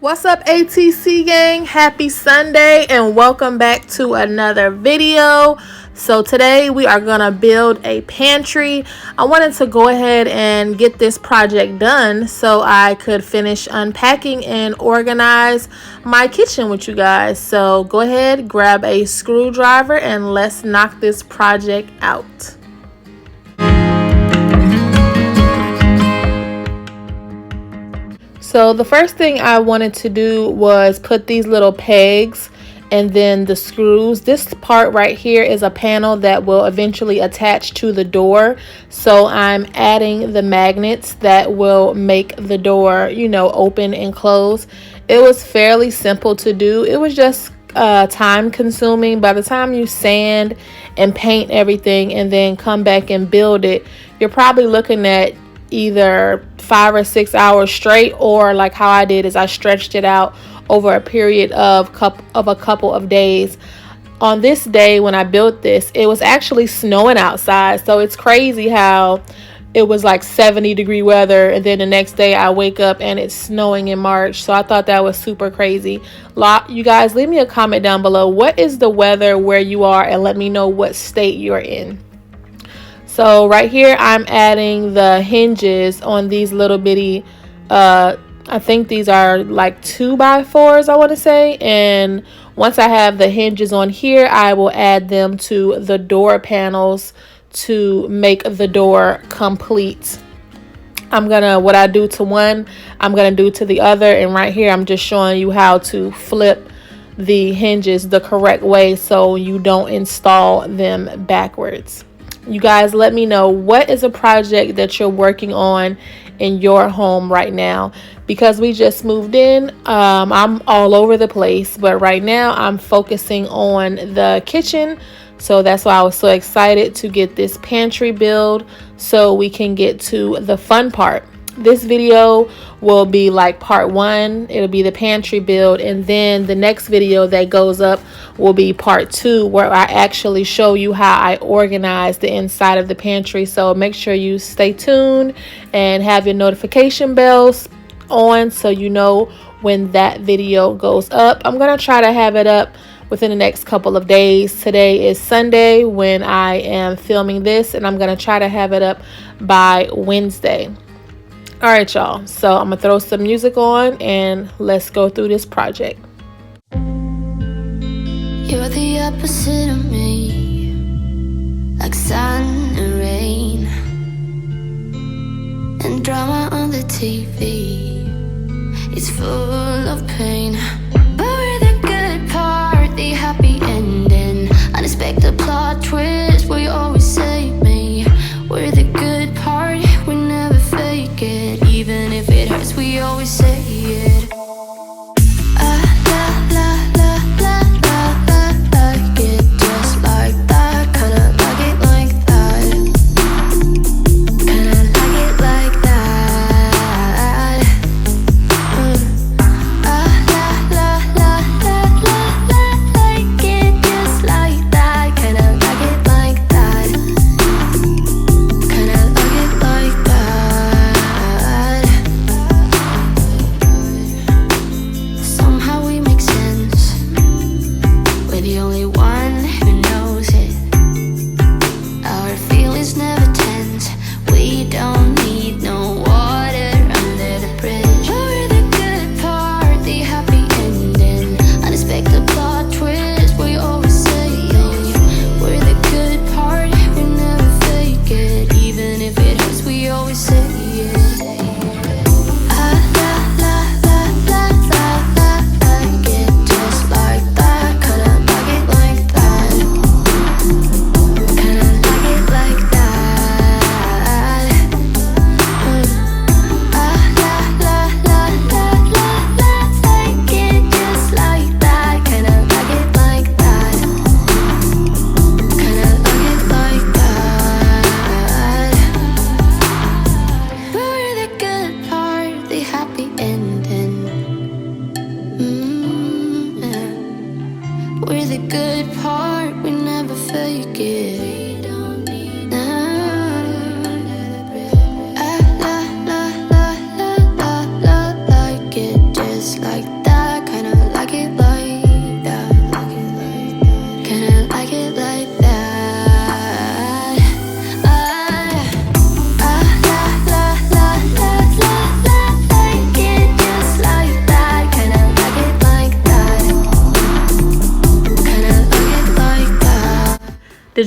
What's up, ATC gang? Happy Sunday and welcome back to another video. So today we are gonna build a pantry. I wanted to go ahead and get this project done so I could finish unpacking and organize my kitchen with you guys. So go ahead, grab a screwdriver and let's knock this project out. So the first thing I wanted to do was put these little pegs and then the screws. This part right here is a panel that will eventually attach to the door. So I'm adding the magnets that will make the door, open and close. It was fairly simple to do. It was just time consuming. By the time you sand and paint everything and then come back and build it, you're probably looking at either 5 or 6 hours straight, or like how I did is I stretched it out over a period of a couple of days. On this day when I built this, it was actually snowing outside, so it's crazy how it was like 70-degree weather and then the next day I wake up and it's snowing in March. So I thought that was super crazy. You guys, leave me a comment down below. What is the weather where you are, and let me know what state you're in. So right here I'm adding the hinges on these little bitty, I think these are like 2x4s, I want to say. And once I have the hinges on here, I will add them to the door panels to make the door complete. What I do to one, I'm gonna do to the other. And right here I'm just showing you how to flip the hinges the correct way so you don't install them backwards. You guys, let me know, what is a project that you're working on in your home right now? Because we just moved in, I'm all over the place, but right now I'm focusing on the kitchen. So that's why I was so excited to get this pantry build so we can get to the fun part. This video will be like part 1. It'll be the pantry build, and then the next video that goes up will be part 2, where I actually show you how I organize the inside of the pantry. So make sure you stay tuned and have your notification bells on so you know when that video goes up. I'm gonna try to have it up within the next couple of days. Today is Sunday when I am filming this, and I'm gonna try to have it up by Wednesday. All right, y'all, so I'm gonna throw some music on and let's go through this project. You're the opposite of me, like sun and rain, and drama on the TV is full of pain. But we're the good part, the happy ending, unexpected plot twist where you always save me. We're the good part, we never fake it. Even if it hurts, we always say it. Like it just like that. Kinda like it like that. Kinda like it like that. Like it just like that. Kinda like it like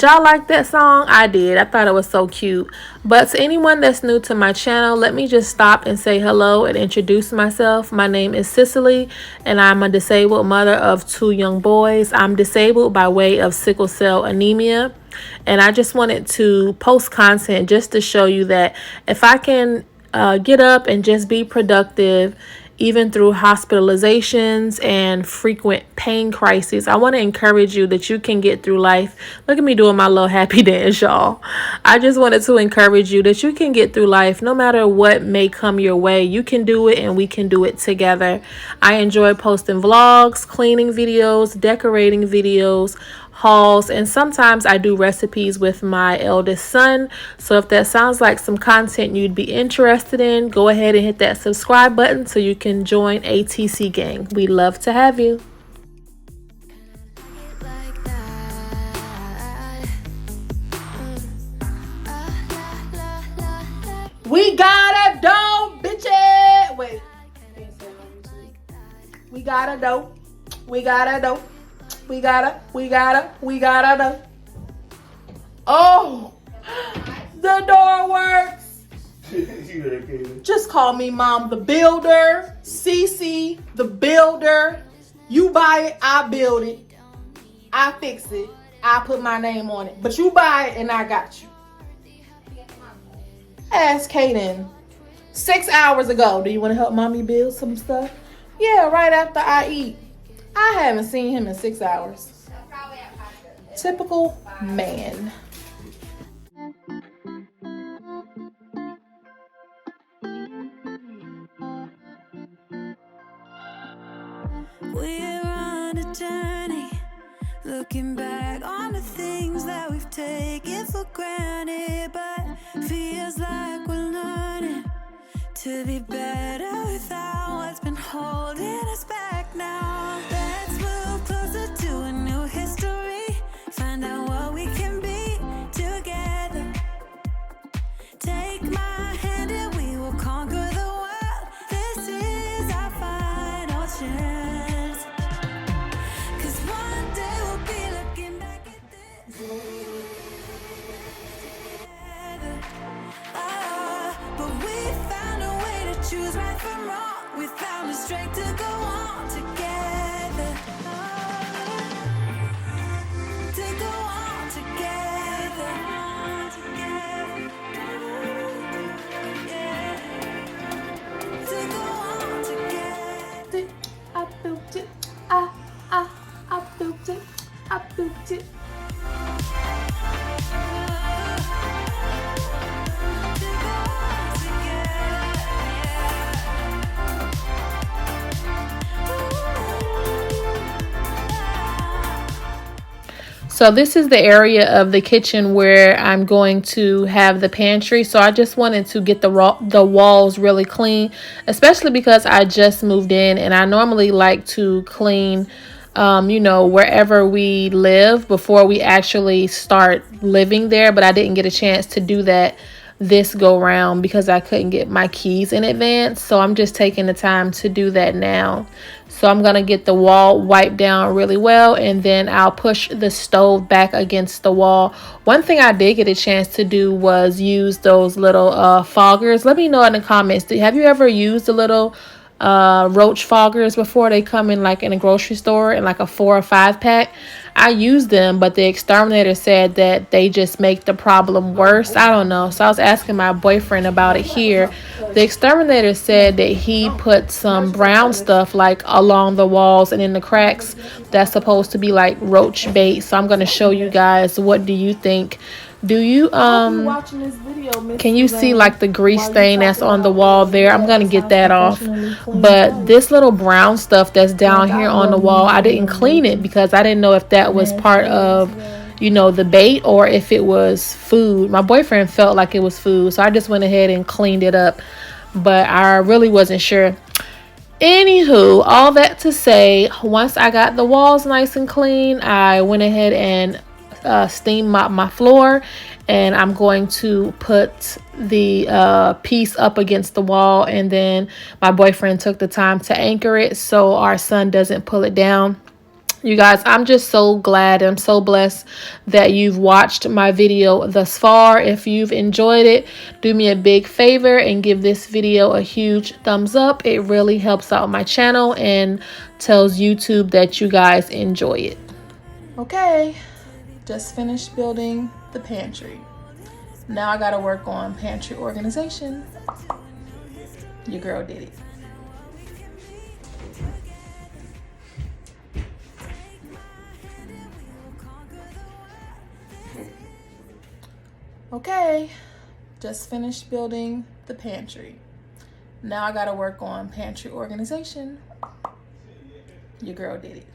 Did y'all like that song? I did. I thought it was so cute. But to anyone that's new to my channel, let me just stop and say hello and introduce myself. My name is Cicely, and I'm a disabled mother of 2 young boys. I'm disabled by way of sickle cell anemia, and I just wanted to post content just to show you that if I can get up and just be productive, even through hospitalizations and frequent pain crises, I want to encourage you that you can get through life. Look at me doing my little happy dance, y'all. I just wanted to encourage you that you can get through life no matter what may come your way. You can do it, and we can do it together. I enjoy posting vlogs, cleaning videos, decorating videos, hauls, and sometimes I do recipes with my eldest son. So if that sounds like some content you'd be interested in, go ahead and hit that subscribe button so you can join ATC gang. We'd love to have you. We got a dough, bitches. Wait. We got a dough. We got a dough. We gotta know. Oh, the door works. Just call me Mom the Builder, Cece the Builder. You buy it, I build it. I fix it. I put my name on it. But you buy it and I got you. Ask Kaden 6 hours ago, do you want to help Mommy build some stuff? Yeah, right after I eat. I haven't seen him in 6 hours. Typical man. We're on a journey, looking back on the things that we've taken for granted, but feels like we're learning to be better without what's been holding us back now. Let's move closer to a new history, find out what we can be together. Take my hand and we will conquer the world. This is our final chance. 'Cause one day we'll be looking back at this together. But we found a way to choose right from wrong. We found the strength to go on together. To go on together. Yeah. To go on together. I built it. I built it. I built it. So this is the area of the kitchen where I'm going to have the pantry. So I just wanted to get the walls really clean, especially because I just moved in and I normally like to clean wherever we live before we actually start living there. But I didn't get a chance to do that this go round because I couldn't get my keys in advance. So I'm just taking the time to do that now. So I'm going to get the wall wiped down really well, and then I'll push the stove back against the wall. One thing I did get a chance to do was use those little foggers. Let me know in the comments. Have you ever used the little roach foggers before? They come in like in a grocery store in like a 4 or 5 pack. I used them, but the exterminator said that they just make the problem worse. I don't know. So I was asking my boyfriend about it here. The exterminator said that he put some brown stuff like along the walls and in the cracks that's supposed to be like roach bait. So I'm going to show you guys. What do you think? Do you can you see like the grease stain that's on the wall there? I'm gonna get that off. But this little brown stuff that's down here on the wall, I didn't clean it because I didn't know if that was part of the bait or if it was food. My boyfriend felt like it was food, so I just went ahead and cleaned it up, but I really wasn't sure. Anywho, all that to say, once I got the walls nice and clean, I went ahead and steam mop my floor, and I'm going to put the piece up against the wall, and then my boyfriend took the time to anchor it so our son doesn't pull it down. You guys, I'm just so glad. I'm so blessed that you've watched my video thus far. If you've enjoyed it, do me a big favor and give this video a huge thumbs up. It really helps out my channel and tells YouTube that you guys enjoy it. Okay, just finished building the pantry. Now I gotta work on pantry organization. Your girl did it. Okay, just finished building the pantry. Now I gotta work on pantry organization. Your girl did it.